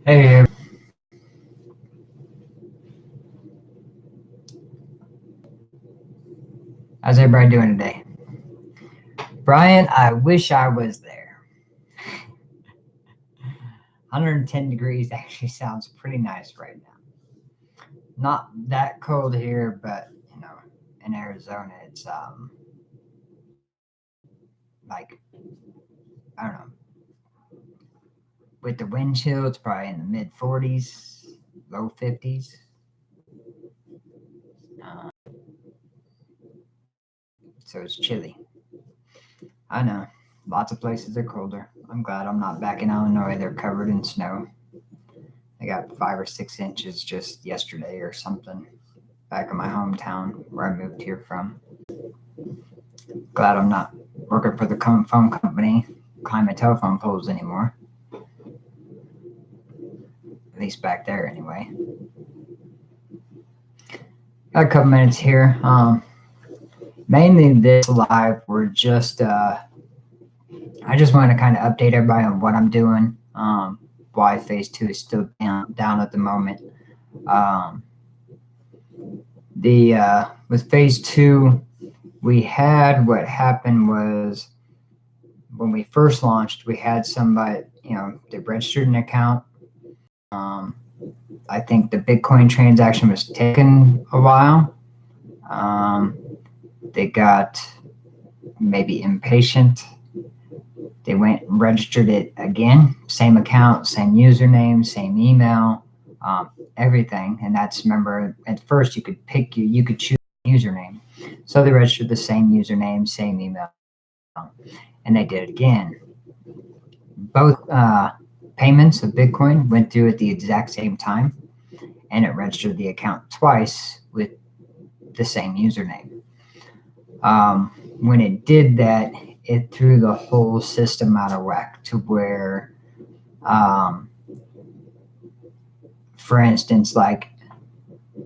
Hey, how's everybody doing today? Brian, I wish I was there. 110 degrees actually sounds pretty nice right now. Not that cold here, but in Arizona, it's like I don't know. With the wind chill, it's probably in the mid 40s, low 50s. Uh, so it's chilly. I know. Lots of places are colder. I'm glad I'm not back in Illinois. They're covered in snow. I got 5 or 6 inches just yesterday or something back in my hometown where I moved here from. Glad I'm not working for the phone company, climbing telephone poles anymore. At least back there, anyway. Got a couple minutes here. Mainly this live, we're just, I just want to kind of update everybody on what I'm doing. Why phase 2 is still down at the moment. With phase 2, we had what happened was when we first launched, we had somebody, they registered an account. I think the Bitcoin transaction was taking a while. They got maybe impatient. They went and registered it again, same account, same username, same email, everything. And that's, remember, at first you could choose a username. So they registered the same username, same email, and they did it again. Both payments of Bitcoin went through at the exact same time, and it registered the account twice with the same username. When it did that, it threw the whole system out of whack to where, for instance, like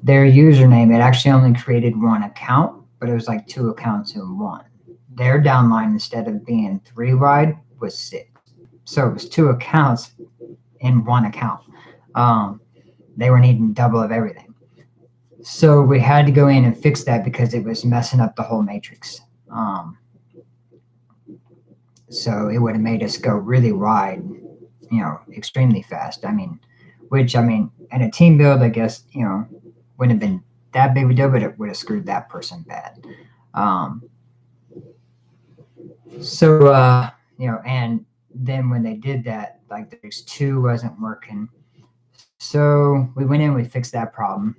their username, it actually only created one account, but it was like 2 accounts in one. Their downline, instead of being 3 wide, was 6. So it was 2 accounts in one account. They were needing double of everything. So we had to go in and fix that because it was messing up the whole matrix. So it would have made us go really wide, extremely fast. In a team build, I guess, wouldn't have been that big of a deal, but it would have screwed that person bad. And then when they did that, like there's 2 wasn't working. So we went in, we fixed that problem.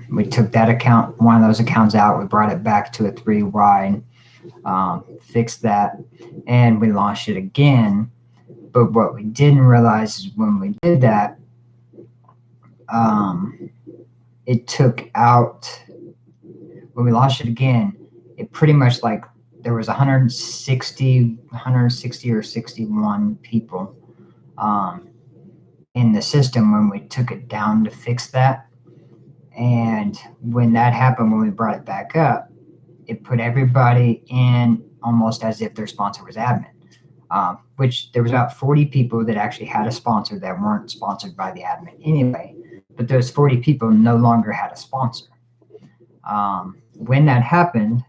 We took that account, one of those accounts out, we brought it back to a 3 wide, fixed that, and we launched it again. But what we didn't realize is when we did that, it took out, when we launched it again, it pretty much like there was 160 or 61 people in the system when we took it down to fix that. And when that happened, when we brought it back up, it put everybody in almost as if their sponsor was admin, which there was about 40 people that actually had a sponsor that weren't sponsored by the admin anyway. But those 40 people no longer had a sponsor. When that happened,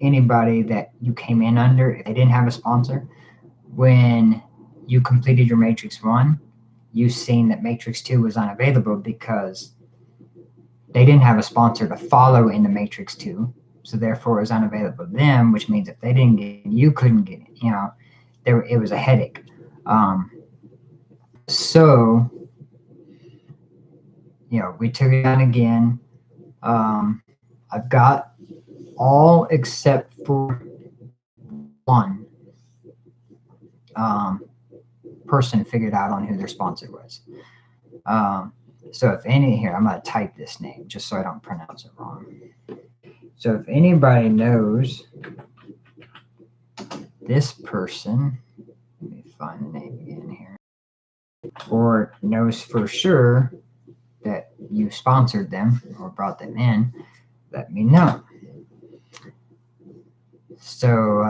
anybody that you came in under, if they didn't have a sponsor, when you completed your Matrix 1, you seen that Matrix 2 was unavailable because they didn't have a sponsor to follow in the Matrix 2. So therefore it was unavailable to them, which means if they didn't get it, you couldn't get it. It was a headache. We took it down again. I've got all except for one person figured out on who their sponsor was. So if any, here, I'm going to type this name just so I don't pronounce it wrong. So if anybody knows this person, let me find the name again here, or knows for sure that you sponsored them or brought them in, let me know. So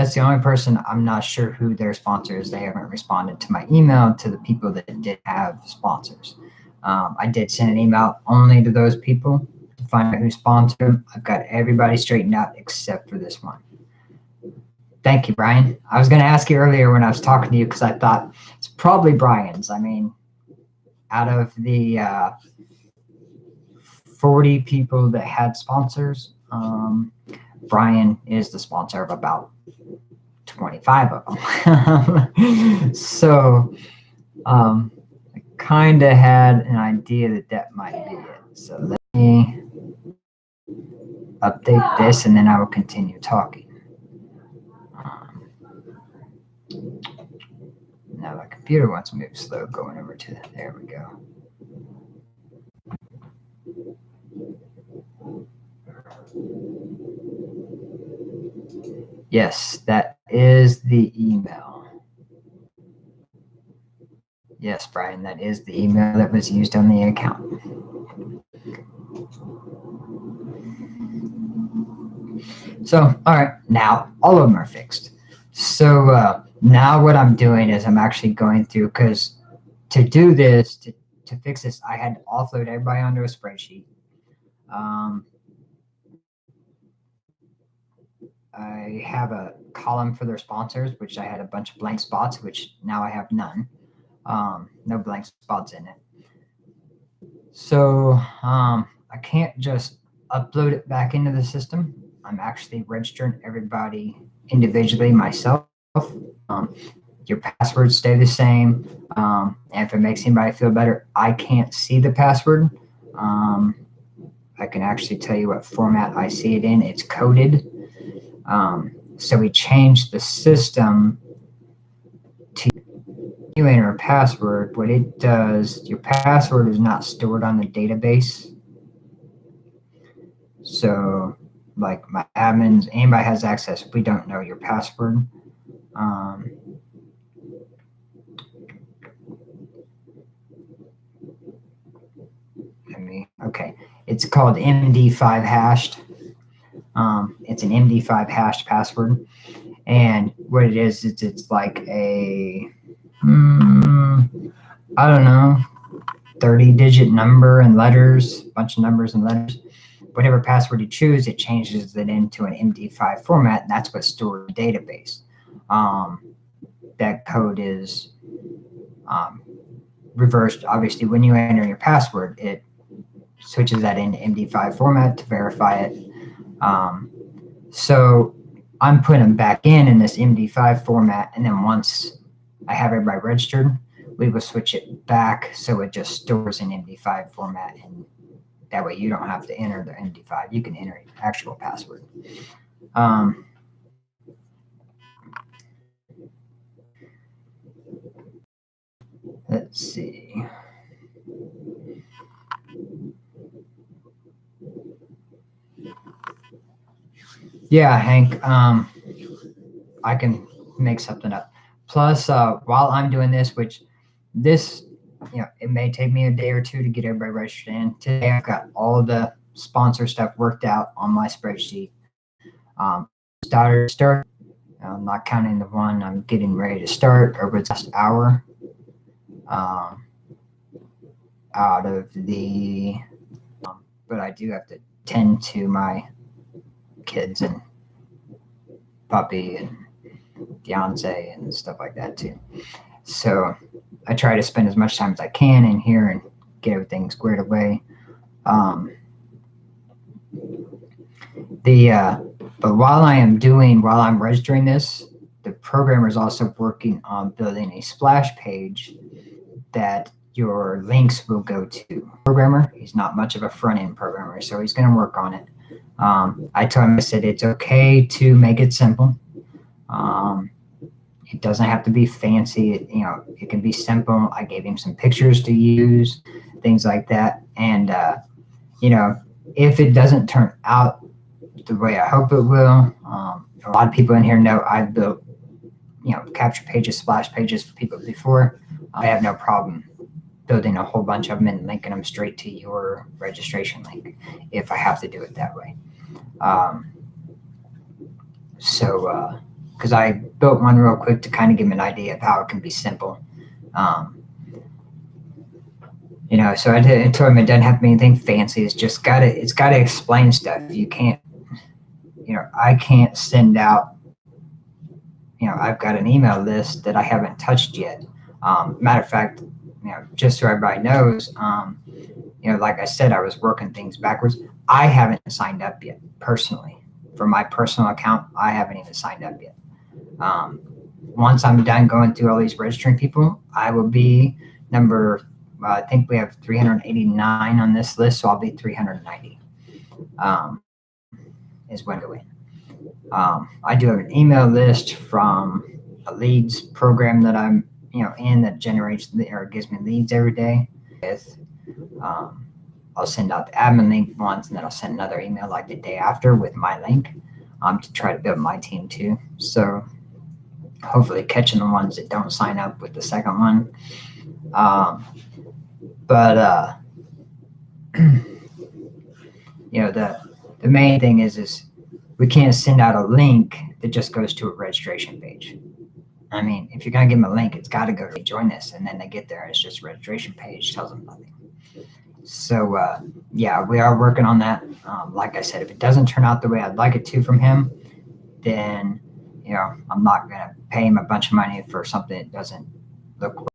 That's the only person. I'm not sure who their sponsor is. They haven't responded to my email to the people that did have sponsors. I did send an email only to those people to find out who sponsored them. I've got everybody straightened out except for this one. Thank you, Brian. I was going to ask you earlier when I was talking to you because I thought it's probably Brian's. I mean, out of the 40 people that had sponsors, Brian is the sponsor of about 25 of them. So I kind of had an idea that that might be it. So let me update this and then I will continue talking. Now my computer wants to move slow going over to, there we go. Yes, that is the email. Yes, Brian, that is the email that was used on the account. So, all right, now all of them are fixed. So now what I'm doing is I'm actually going through, because to do this, to fix this, I had to offload everybody onto a spreadsheet. I have a column for their sponsors, which I had a bunch of blank spots, which now I have none. No blank spots in it. So I can't just upload it back into the system. I'm actually registering everybody individually myself. Your passwords stay the same. And if it makes anybody feel better, I can't see the password. I can actually tell you what format I see it in. It's coded. So we changed the system to you enter a password. What it does, your password is not stored on the database. So like my admins, anybody has access, we don't know your password. Okay, it's called MD5 hashed. It's an MD5 hashed password. And what it is, it's like a, I don't know, 30-digit number and letters, bunch of numbers and letters. Whatever password you choose, it changes it into an MD5 format, and that's what's stored in the database. That code is reversed. Obviously, when you enter your password, it switches that into MD5 format to verify it. So I'm putting them back in this MD5 format, and then once I have everybody registered, we will switch it back so it just stores in MD5 format, and that way you don't have to enter the MD5. You can enter your actual password. Let's see. Yeah, Hank, I can make something up. Plus, while I'm doing this, which this, it may take me a day or two to get everybody registered in. Today, I've got all the sponsor stuff worked out on my spreadsheet. Start. I'm not counting the one I'm getting ready to start over the last hour. Out of the, but I do have to tend to my kids and puppy and fiance and stuff like that too. So I try to spend as much time as I can in here and get everything squared away. But while I'm registering this, the programmer is also working on building a splash page that your links will go to. Programmer, he's not much of a front-end programmer, so he's going to work on it. I told him, I said, it's okay to make it simple. It doesn't have to be fancy. It can be simple. I gave him some pictures to use, things like that. And, if it doesn't turn out the way I hope it will, a lot of people in here know I've built, capture pages, splash pages for people before. I have no problem building a whole bunch of them and linking them straight to your registration link if I have to do it that way. because I built one real quick to kind of give them an idea of how it can be simple. So I told him it doesn't have to be anything fancy. It's got to explain stuff. You can't, I can't send out, I've got an email list that I haven't touched yet. Matter of fact, just so everybody knows, like I said, I was working things backwards. I haven't signed up yet personally. For my personal account, I haven't even signed up yet. Once I'm done going through all these registering people, I will be number, I think we have 389 on this list, so I'll be 390 is when I go in. I do have an email list from a leads program that I'm in that generates or gives me leads every day. I'll send out the admin link once, and then I'll send another email like the day after with my link to try to build my team too. So hopefully catching the ones that don't sign up with the second one. But the main thing is we can't send out a link that just goes to a registration page. I mean, if you're gonna give them a link, it's got to go to join this, and then they get there and it's just a registration page, tells them nothing. So yeah, we are working on that. Like I said, if it doesn't turn out the way I'd like it to from him, then I'm not gonna pay him a bunch of money for something that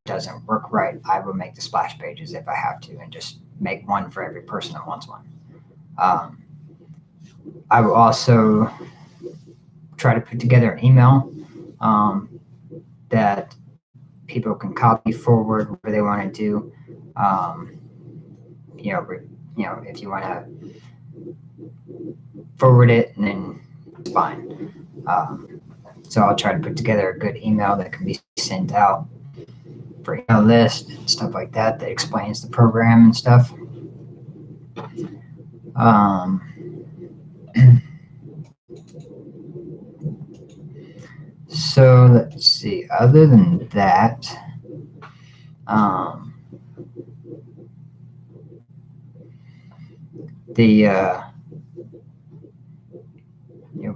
doesn't work right. I will make the splash pages if I have to, and just make one for every person that wants one. I will also try to put together an email that people can copy forward where they want to do. If you want to forward it, and then it's fine. So I'll try to put together a good email that can be sent out for email list and stuff like that explains the program and stuff. So let's see, other than that,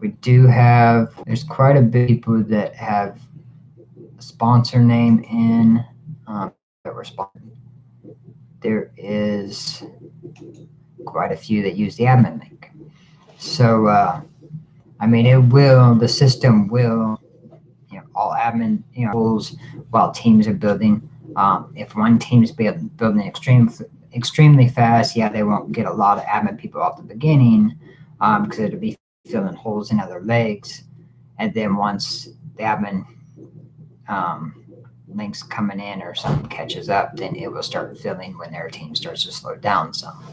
we do have, there's quite a bit of people that have a sponsor name in that were sponsored. There is quite a few that use the admin link. So, the system will, all admin, rules while teams are building. If one team's building extremely fast, they won't get a lot of admin people off the beginning because it'll be filling holes in other legs. And then once the admin links coming in or something catches up, then it will start filling when their team starts to slow down some.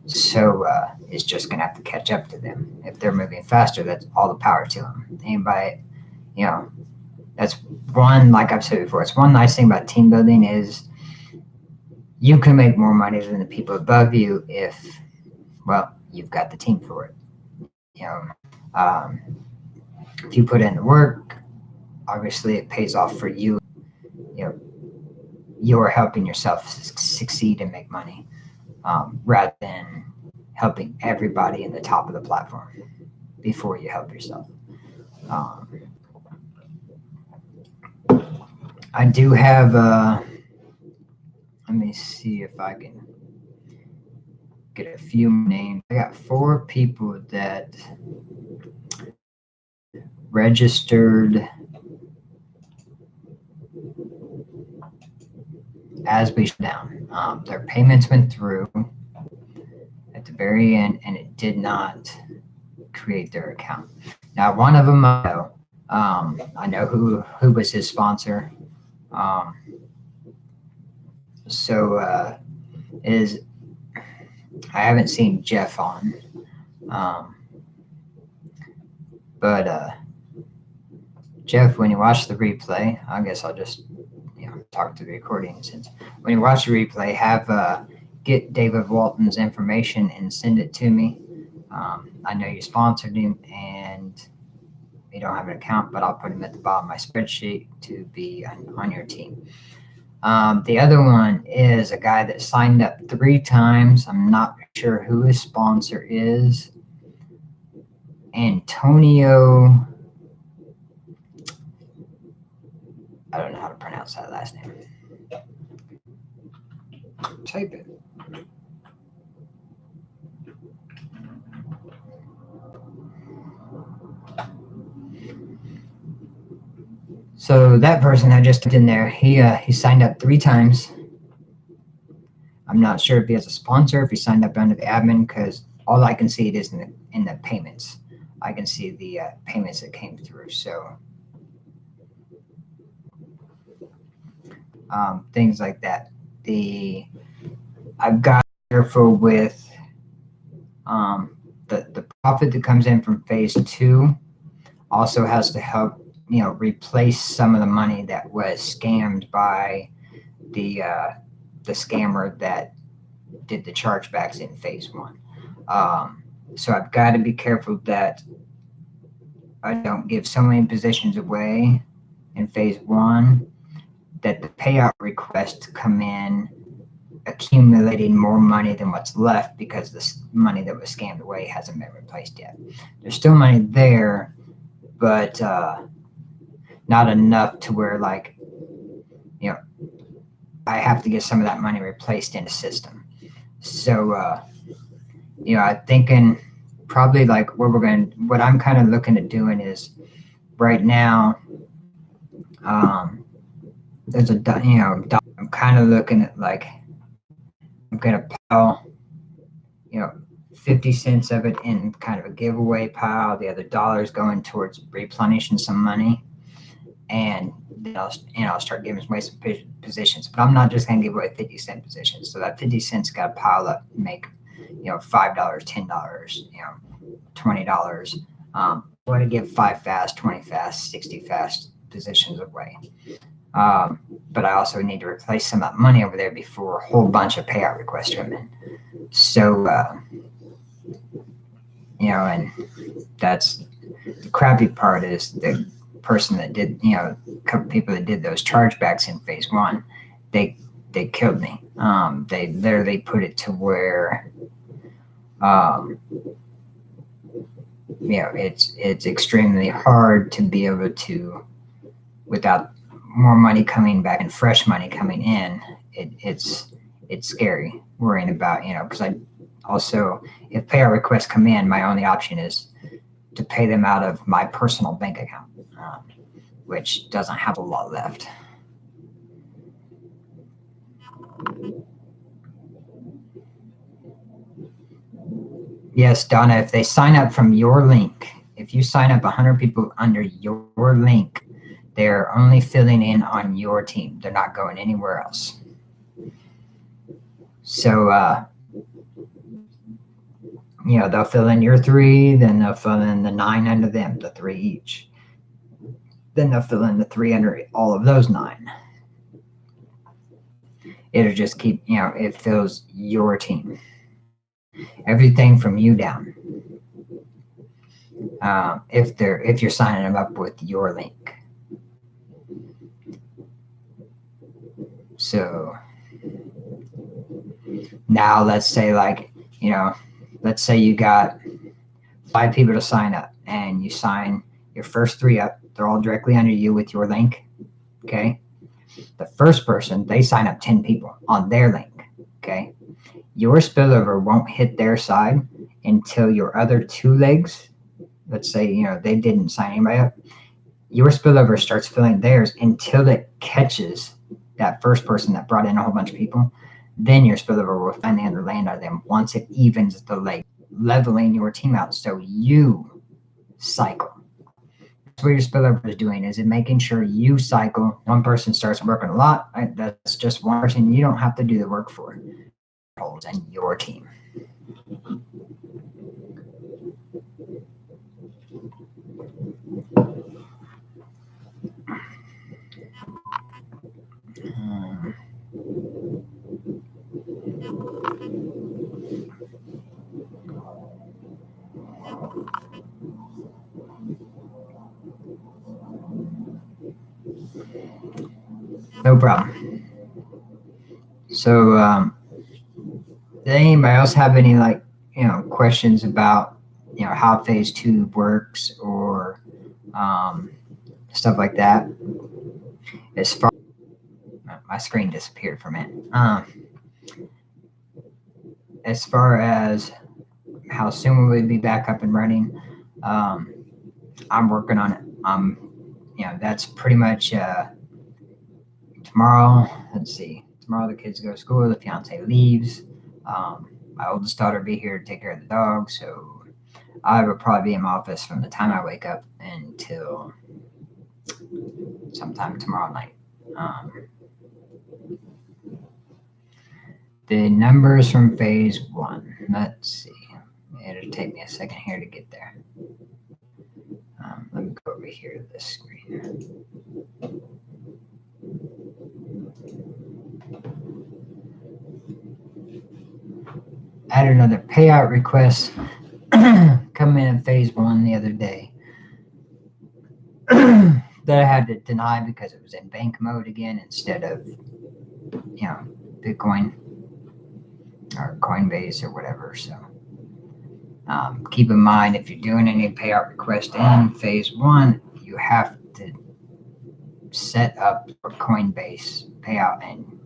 So it's just going to have to catch up to them. If they're moving faster, that's all the power to them. Anybody, that's one, like I've said before, it's one nice thing about team building is you can make more money than the people above you if, you've got the team for it. If you put in the work, obviously it pays off for you. You're helping yourself succeed and make money rather than helping everybody in the top of the platform before you help yourself. I do have, let me see if I can get a few names. I got 4 people that registered as we shut down. Their payments went through at the very end, and it did not create their account. Now, one of them I know who was his sponsor. I haven't seen Jeff on, but Jeff, when you watch the replay, I guess I'll just talk to the recording since when you watch the replay, get David Walton's information and send it to me. I know you sponsored him and you don't have an account, but I'll put him at the bottom of my spreadsheet to be on your team. The other one is a guy that signed up 3 times. I'm not sure who his sponsor is. Antonio I don't know how to pronounce that last name. Type it. So that person I just typed in there, he signed up 3 times. I'm not sure if he has a sponsor, if he signed up under the admin, because all I can see it is in the payments. I can see the payments that came through. So things like that. I've got to be careful with the profit that comes in from phase 2 also has to help, replace some of the money that was scammed by the scammer that did the chargebacks in phase 1. So I've got to be careful that I don't give so many positions away in phase 1 that the payout requests come in accumulating more money than what's left because the money that was scammed away hasn't been replaced yet. There's still money there, but not enough to where, like, I have to get some of that money replaced in the system. So, I'm thinking probably like what I'm kind of looking at doing is right now, there's a, I'm kind of looking at like, I'm going to pile, 50 cents of it in kind of a giveaway pile, the other dollars going towards replenishing some money. And then I'll start giving away some positions, but I'm not just going to give away 50-cent positions. So that 50 cents got to pile up and make, $5, $10, $20. I want to give 5 fast, 20 fast, 60 fast positions away. But I also need to replace some of that money over there before a whole bunch of payout requests come in. So, and that's the crappy part is the person that did, a couple people that did those chargebacks in phase 1, they killed me. They literally put it to where, it's extremely hard to be able to, without more money coming back and fresh money coming in, it's scary worrying about, because I also, if payout requests come in, my only option is to pay them out of my personal bank account, which doesn't have a lot left. Yes, Donna, if they sign up from your link, if you sign up 100 people under your link, they're only filling in on your team. They're not going anywhere else. So, they'll fill in your 3, then they'll fill in the 9 under them, the 3 each. Then they'll fill in the 3 under all of those 9. It'll just keep, it fills your team. Everything from you down. If you're signing them up with your link. So now let's say let's say you got 5 people to sign up and you sign your first 3 up. They're all directly under you with your link. Okay. The first person, they sign up 10 people on their link. Okay. Your spillover won't hit their side until your other 2 legs, let's say, they didn't sign anybody up. Your spillover starts filling theirs until it catches that first person that brought in a whole bunch of people. Then your spillover will finally land on them once it evens the leg, leveling your team out so you cycle. That's what your spillover is doing, is it making sure you cycle. One person starts working a lot. That's just one person you don't have to do the work for. And your team. No problem. So, does anybody else have any questions about how phase 2 works or stuff like that? as far my screen disappeared from it. As far as how soon will we be back up and running, I'm working on it. That's pretty much tomorrow. Let's see. Tomorrow the kids go to school. The fiance leaves. My oldest daughter will be here to take care of the dog, so I will probably be in my office from the time I wake up until sometime tomorrow night. The numbers from phase 1. Let's see. It'll take me a second here to get there. Let me go over here to this screen. I had another payout request come in phase 1 the other day that I had to deny because it was in bank mode again instead of, Bitcoin or Coinbase or whatever. So keep in mind, if you're doing any payout request in phase 1, you have to set up for Coinbase payout and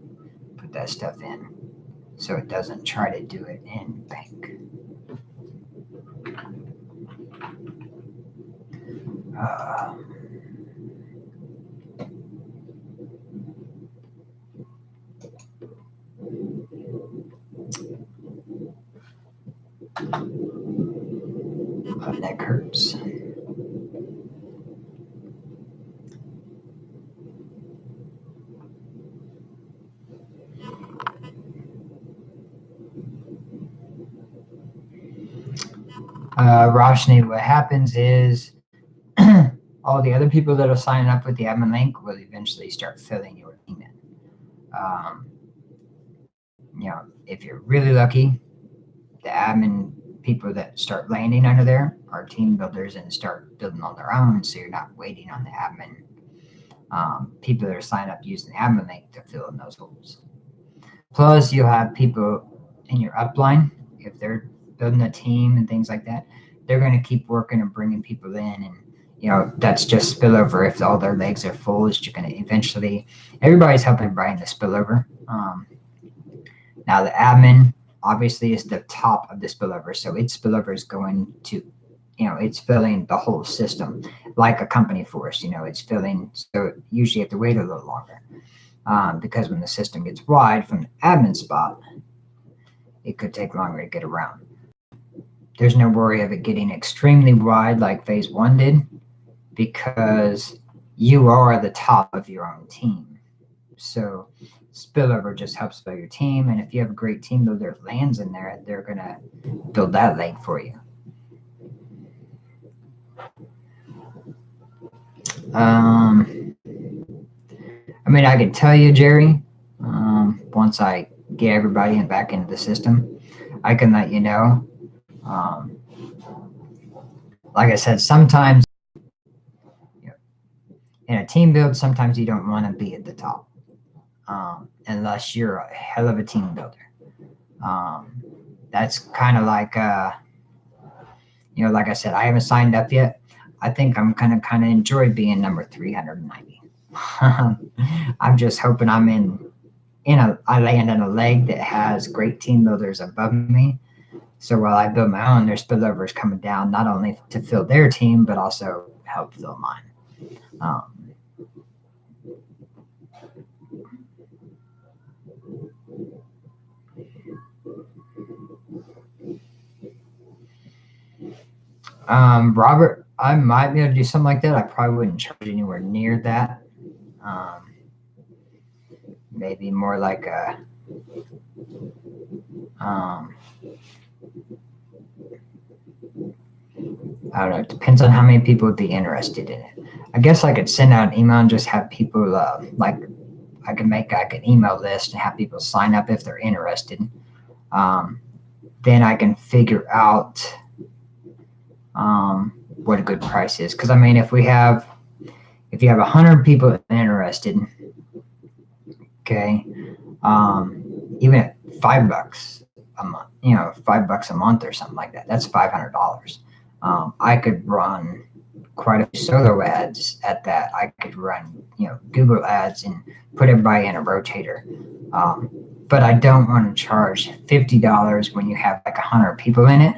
put that stuff in, so it doesn't try to do it in bank. My neck hurts. Roshni, what happens is all the other people that are signing up with the admin link will eventually start filling your email. If you're really lucky, the admin people that start landing under there are team builders and start building on their own, so you're not waiting on the admin people that are signed up using the admin link to fill in those holes. Plus, you'll have people in your upline, if they're building a team and things like that, they're going to keep working and bringing people in, and that's just spillover. If all their legs are full, it's just going to eventually, everybody's helping everybody in the spillover. Now the admin obviously is the top of the spillover, so its spillover is going to, it's filling the whole system like a company force. It's filling, so usually you have to wait a little longer because when the system gets wide from the admin spot, it could take longer to get around. There's no worry of it getting extremely wide like phase 1 did, because you are the top of your own team. So spillover just helps build your team, and if you have a great team builder that lands in there, they're going to build that leg for you. I can tell you, Jerry, once I get everybody back into the system, I can let you know. Like I said, sometimes in a team build, sometimes you don't want to be at the top unless you're a hell of a team builder. That's kind of like, like I said, I haven't signed up yet. I think I'm kind of enjoy being number 390. I'm just hoping I'm I land in a leg that has great team builders above me. So while I build my own, there's spillovers coming down, not only to fill their team, but also help fill mine. Robert, I might be able to do something like that. I probably wouldn't charge anywhere near that. Maybe more like a, I don't know. It depends on how many people would be interested in it. I guess I could send out an email and just have people, I could make an email list and have people sign up if they're interested. Then I can figure out what a good price is. Because if you have 100 people interested, okay, even at $5 a month, $5 a month or something like that, that's $500. I could run quite a few solo ads at that. I could run, Google ads and put everybody in a rotator. But I don't want to charge $50 when you have like 100 people in it.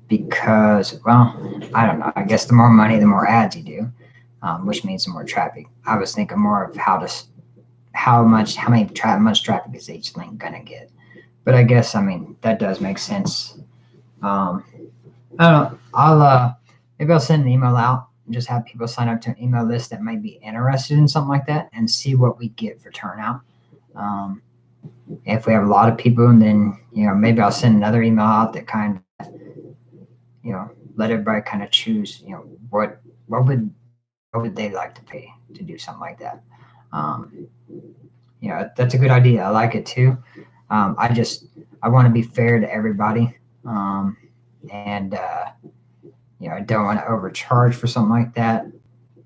Because, well, I don't know. I guess the more money, the more ads you do, which means the more traffic. I was thinking more of how much traffic is each link gonna get. But I guess, that does make sense. I don't know. Maybe I'll send an email out and just have people sign up to an email list that might be interested in something like that and see what we get for turnout. If we have a lot of people, and then, maybe I'll send another email out that kind of, let everybody kind of choose, what would they like to pay to do something like that. That's a good idea. I like it too. I want to be fair to everybody. And I don't want to overcharge for something like that.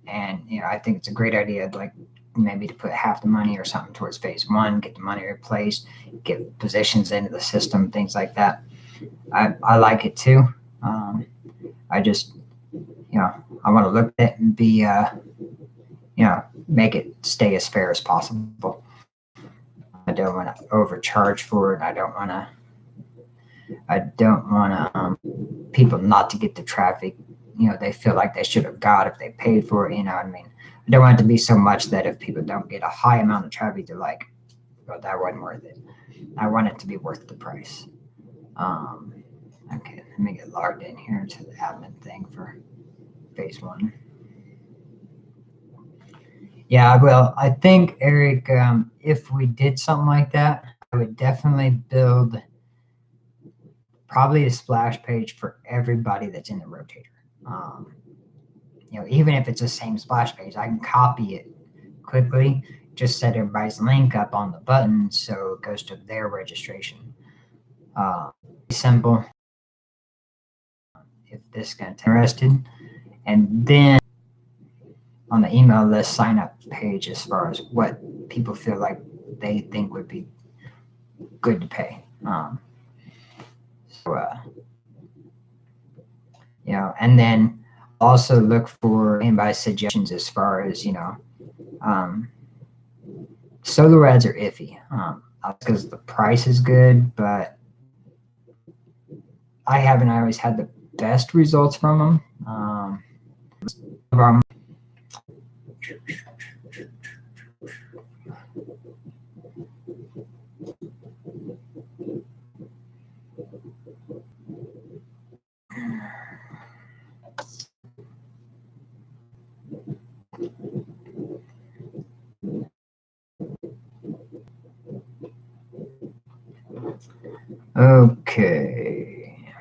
And, I think it's a great idea, like maybe to put half the money or something towards phase one, get the money replaced, get positions into the system, things like that. I like it too. I just, I want to look at it and be, make it stay as fair as possible. I don't want to overcharge for it. I don't want people not to get the traffic, they feel like they should have got if they paid for it. I don't want it to be so much that if people don't get a high amount of traffic, they're like, well, that wasn't worth it. I want it to be worth the price. Okay, let me get logged in here to the admin thing for phase one. Yeah, well, I think, Eric, if we did something like that, I would definitely build probably a splash page for everybody that's in the rotator. Even if it's the same splash page, I can copy it quickly, just set everybody's link up on the button so it goes to their registration. Simple. If this gets interested, and then on the email list sign up page as far as what people feel like they think would be good to pay. And then also look for anybody's suggestions as far as, solo ads are iffy because the price is good, but I haven't always had the best results from them. Okay.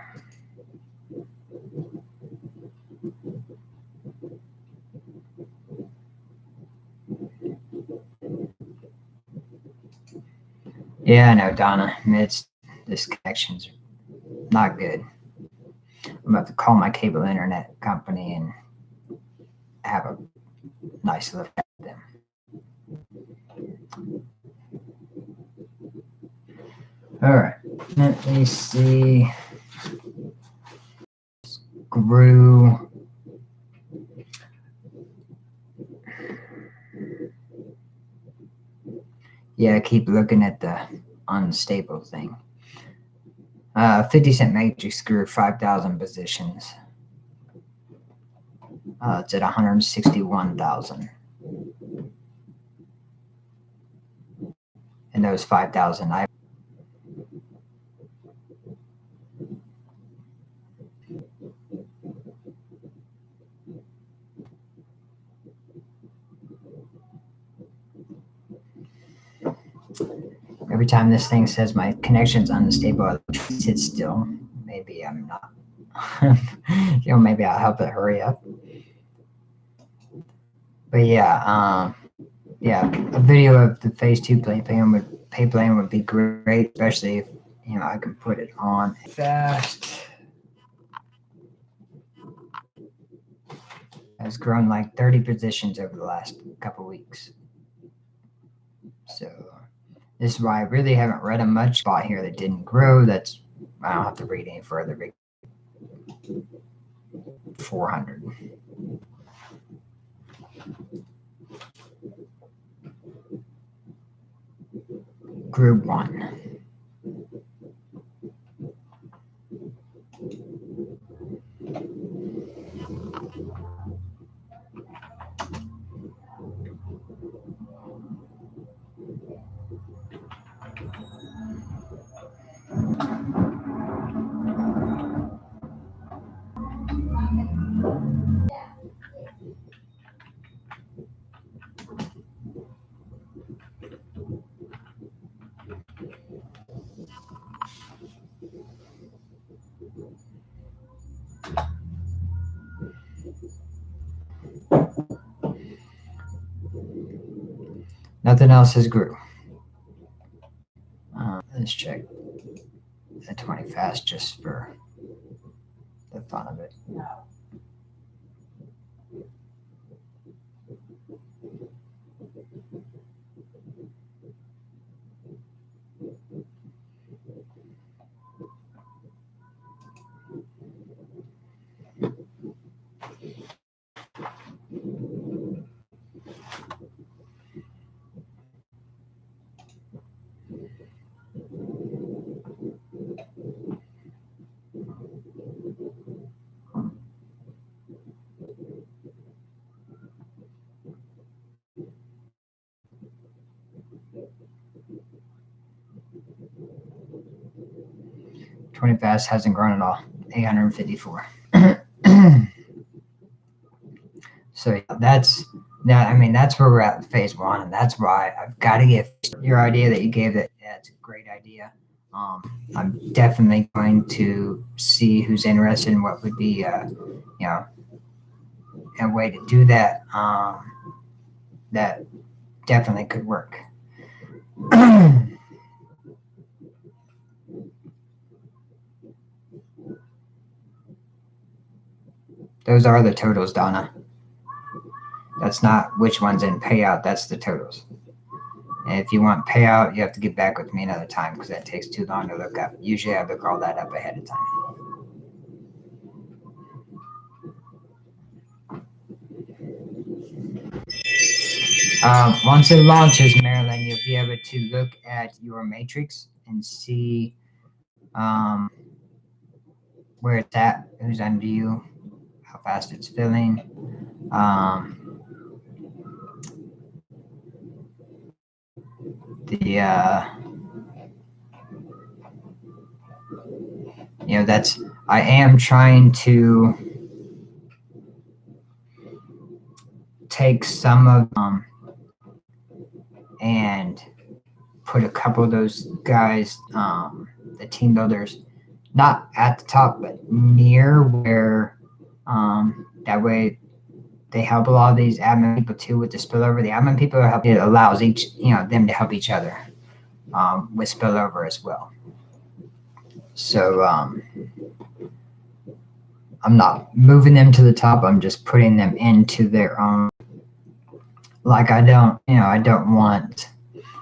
Yeah, I know, Donna. This connection's not good. I'm about to call my cable internet company and have a nice look at them. All right, let me see. Grew. Yeah, keep looking at the unstable thing. 50-cent matrix grew 5,000 positions. It's at 161,000. And those 5,000, every time this thing says my connection's unstable, I sit still. Maybe I'm not. Maybe I'll help it hurry up. But yeah, a video of the phase 2 pay plan would be great, especially if I can put it on fast. Has grown like 30 positions over the last couple weeks. So this is why I really haven't read a much spot here that didn't grow. I don't have to read any further. 400. Group 1. Nothing else has grew. Let's check the 20 fast just for the fun of it. $20 fast hasn't grown at all. 854. So that's now. I mean, that's where we're at with phase 1, and that's why I've got to give your idea that you gave. That's a great idea. I'm definitely going to see who's interested in what would be, a way to do that. That definitely could work. Those are the totals, Donna. That's not which one's in payout. That's the totals. And if you want payout, you have to get back with me another time because that takes too long to look up. Usually I look all that up ahead of time. Once it launches, Marilyn, you'll be able to look at your matrix and see where it's at, who's under you, how fast it's filling. I am trying to take some of them and put a couple of those guys, the team builders, not at the top, but near where, that way they help a lot of these admin people too with the spillover. The admin people are helping. It allows them to help each other with spillover as well. So I'm not moving them to the top. I'm just putting them into their own. Like I don't want,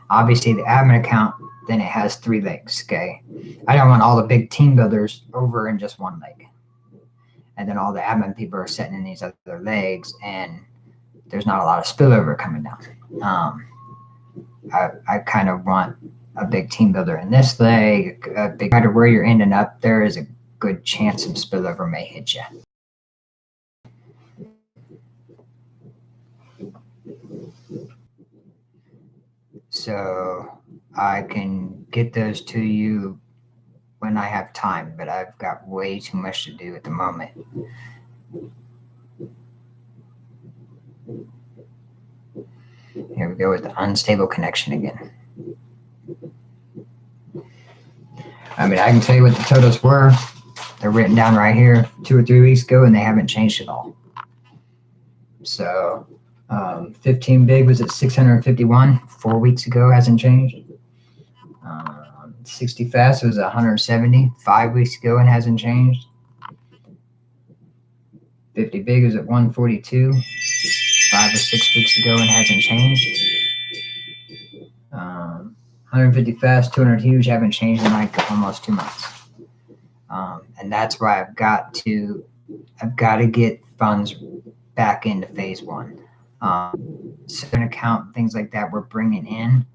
obviously the admin account, then it has 3 legs, okay? I don't want all the big team builders over in just 1 leg. And then all the admin people are sitting in these other legs and there's not a lot of spillover coming down. I kind of want a big team builder in this leg, no matter where you're ending up, there is a good chance some spillover may hit you. So I can get those to you when I have time, but I've got way too much to do at the moment. Here we go with the unstable connection again. I mean, I can tell you what the totals were. They're written down right here 2 or 3 weeks ago, and they haven't changed at all. So 15 big was at 651 4 weeks ago, hasn't changed. 60 fast was 170 5 weeks ago and hasn't changed. 50 big was at 142 5 or 6 weeks ago and hasn't changed. 150 fast, 200 huge haven't changed in like almost 2 months. And that's why I've got to I've got to get funds back into phase one. Certain account, things like that we're bringing in.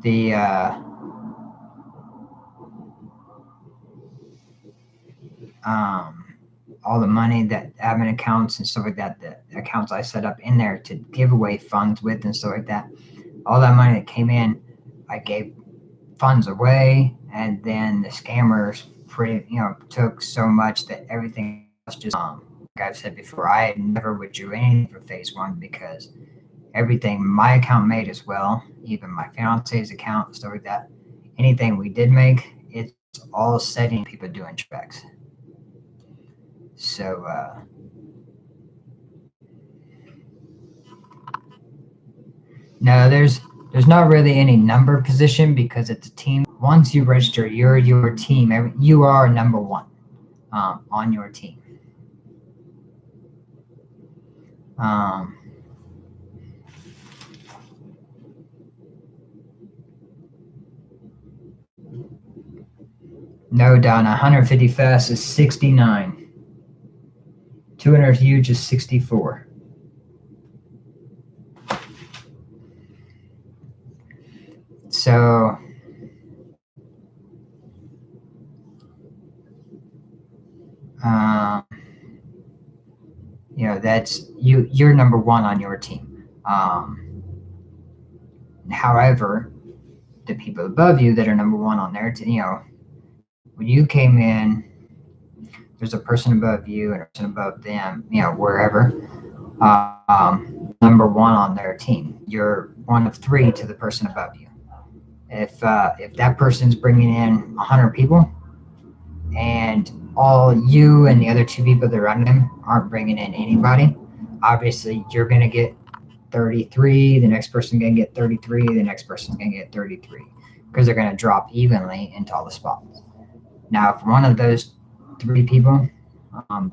The all the money that admin accounts and stuff like that, the accounts I set up in there to give away funds with and stuff like that, all that money that came in, I gave funds away, and then the scammers took so much that everything was just like I've said before, I never withdrew anything for phase one because everything my account made as well, even my fiance's account, stuff like that, anything we did make, it's all setting people doing checks. So no, there's not really any number position because it's a team. Once you register, you're your team. You are number one on your team. No, Don, 150 fast is 69. 200 huge is 64. So that's you're number one on your team. However, the people above you that are number one on their team, when you came in, there's a person above you and a person above them, wherever, number one on their team. You're one of three to the person above you. If that person's bringing in 100 people and all you and the other two people that are under them aren't bringing in anybody, obviously you're going to get 33, the next person's going to get 33, the next person's going to get 33, because they're going to drop evenly into all the spots. Now, if one of those three people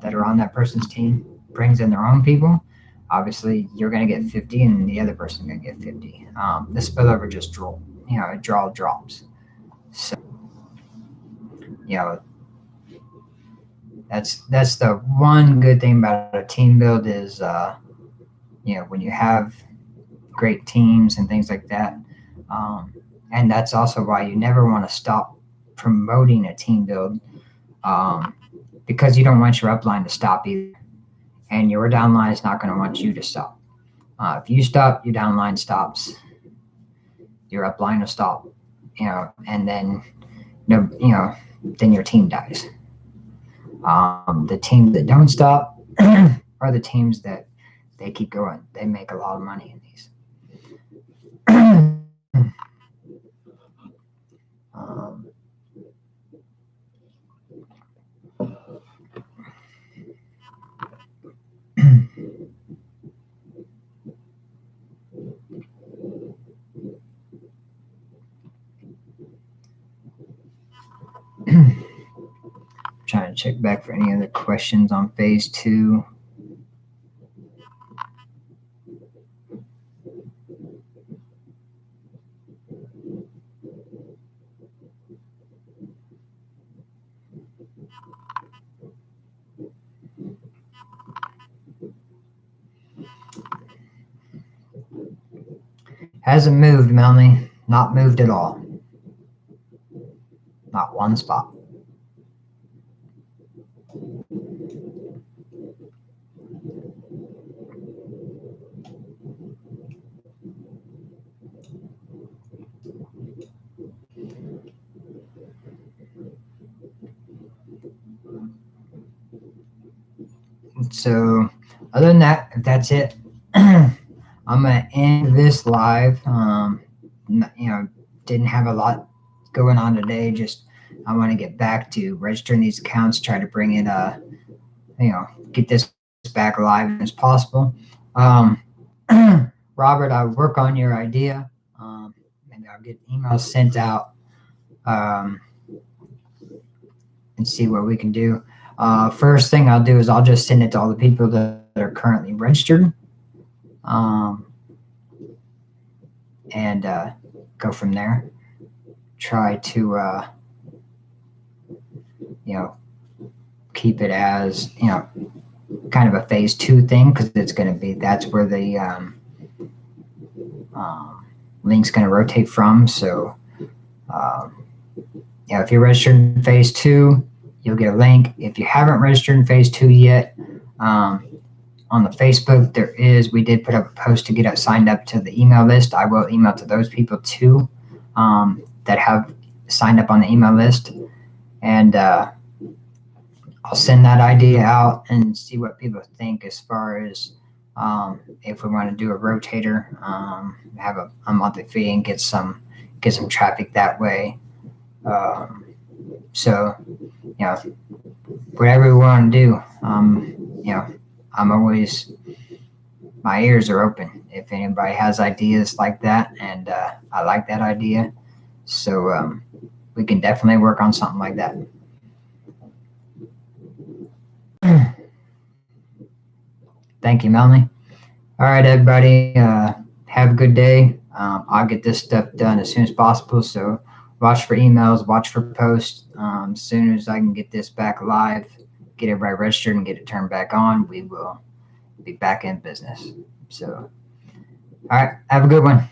that are on that person's team brings in their own people, obviously you're going to get 50 and the other person's going to get 50. The spillover just drops. So, that's the one good thing about a team build is, when you have great teams and things like that. And that's also why you never want to stop promoting a team build, because you don't want your upline to stop either. And your downline is not going to want you to stop. If you stop, your downline stops. Your upline will stop, and then, then your team dies. The teams that don't stop are the teams that they keep going. They make a lot of money in these. Trying to check back for any other questions on phase two. Hasn't moved, Melanie. Not moved at all. Not one spot. So other than that, if that's it, I'm going to end this live. Didn't have a lot going on today. Just I want to get back to registering these accounts, try to bring it, get this back alive as possible. Robert, I'll work on your idea. Maybe I'll get emails sent out and see what we can do. First thing I'll do is I'll just send it to all the people that are currently registered, and go from there. Try to keep it as, kind of a phase 2 thing, because that's where the link's going to rotate from. So, if you're registered in phase 2, you'll get a link. If you haven't registered in phase 2 yet, on the Facebook, we did put up a post to get us signed up to the email list. I will email to those people too, that have signed up on the email list. And I'll send that idea out and see what people think as far as if we want to do a rotator, have a monthly fee and get some traffic that way. So, whatever we want to do, I'm always, my ears are open if anybody has ideas like that, and I like that idea. So we can definitely work on something like that. Thank you, Melanie. All right, everybody, have a good day. I'll get this stuff done as soon as possible. So watch for emails, watch for posts. As soon as I can get this back live, get everybody registered and get it turned back on, we will be back in business. So, all right, have a good one.